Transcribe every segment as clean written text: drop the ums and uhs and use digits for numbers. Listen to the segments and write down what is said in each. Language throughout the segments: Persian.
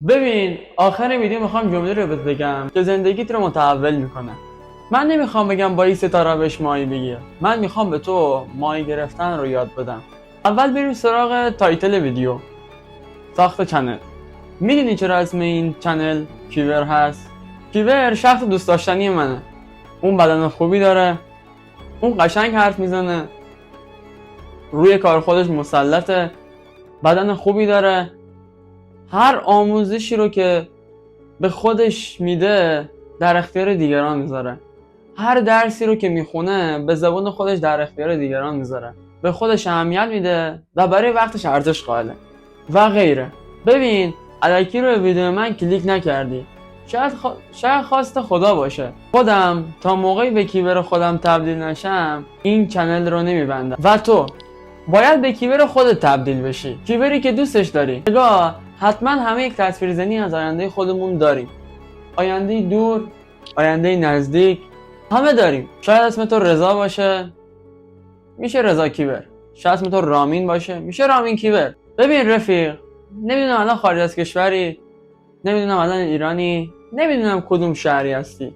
ببین آخر ویدیو میخوام جمله رو بهت بگم که زندگیت رو متحول میکنه. من نمیخوام بگم با این ستاره بهش ماهی بگیر، من میخوام به تو ماهی گرفتن رو یاد بدم. اول بریم سراغ تایتل ویدیو، ساخت چنل. میدونی چرا اسم این چنل کیور هست؟ کیور شخص دوست داشتنی منه. اون بدن خوبی داره، اون قشنگ حرف میزنه، روی کار خودش مسلطه، بدن خوبی داره. هر آموزشی رو که به خودش میده در اختیار دیگران میذاره. هر درسی رو که میخونه به زبان خودش در اختیار دیگران میذاره. به خودش اهمیت میده و برای وقتش ارزش قائله و غیره. ببین الکی رو به ویدیو من کلیک نکردی، شاید خواست خدا باشه. خودم تا موقعی به کیبر خودم تبدیل نشم این چنل رو نمیبندم و تو باید به کیبر خودت تبدیل بشی، کیبری که دوستش داری. نگاه، حتما همه یک تصویرزنی از آینده خودمون داریم. آینده دور، آینده نزدیک، همه داریم. شاید اسم تو رضا باشه، میشه رضا کیبر. شاید اسم تو رامین باشه، میشه رامین کیبر. ببین رفیق، نمیدونم الان خارج از کشوری، نمیدونم الان ایرانی، نمیدونم کدوم شهری هستی.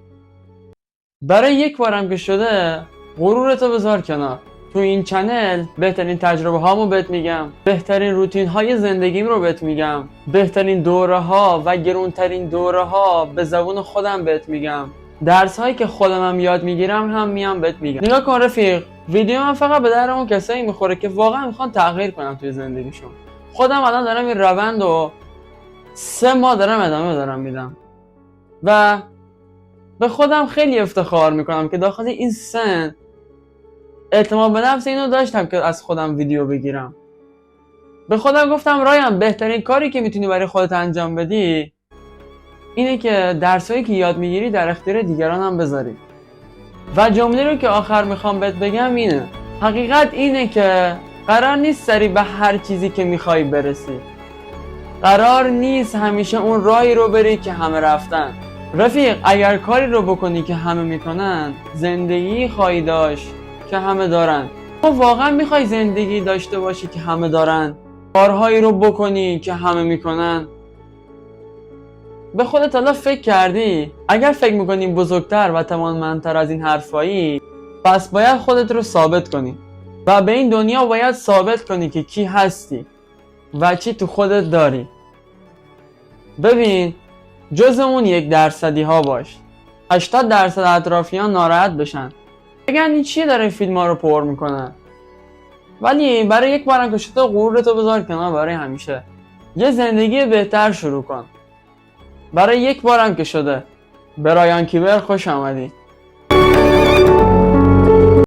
برای یک بارم که شده غرورتو بذار کنار. تو این چنل بهترین تجربه هامو بهت میگم، بهترین روتین های زندگیم رو بهت میگم، بهترین دوره ها و گرونترین دوره ها به زبون خودم بهت میگم، درس هایی که خودم یاد میگیرم هم میام بهت میگم. نگاه کن رفیق، ویدیو من فقط به در اون کسایی میخوره که واقعا میخوان تغییر کنم توی زندگیشون. خودم الان دارم این روند رو 3 ماه دارم ادامه میدم و به خودم خیلی افتخار میکنم که داخل این سن اعتماد به نفس اینو داشتم که از خودم ویدیو بگیرم. به خودم گفتم رایان، بهترین کاری که میتونی برای خودت انجام بدی اینه که درسایی که یاد میگیری در اختیار دیگران هم بذاری. و جمله رو که آخر میخوام بهت بگم اینه: حقیقت اینه که قرار نیست سری به هر چیزی که میخوای برسی. قرار نیست همیشه اون راهی رو بری که همه رفتن. رفیق، اگر کاری رو بکنی که همه میکنن، زندگی خواهی داشت که همه دارن. تو واقعا میخوای زندگی داشته باشی که همه دارن؟ کارهایی رو بکنی که همه میکنن؟ به خودت حالا فکر کردی؟ اگر فکر میکنی بزرگتر و توانمندتر از این حرفایی، پس باید خودت رو ثابت کنی و به این دنیا باید ثابت کنی که کی هستی و چی تو خودت داری. ببین، جز اون 1% ها باش. 80% اطرافیان ناراحت بشن، بگن این چیه داره فیلم ها رو پر میکنن. ولی برای یک بارم که شده غرورتو بذار کنار برای همیشه. یه زندگی بهتر شروع کن. برای یک بارم که شده. به رایان کیبر خوش آمدی.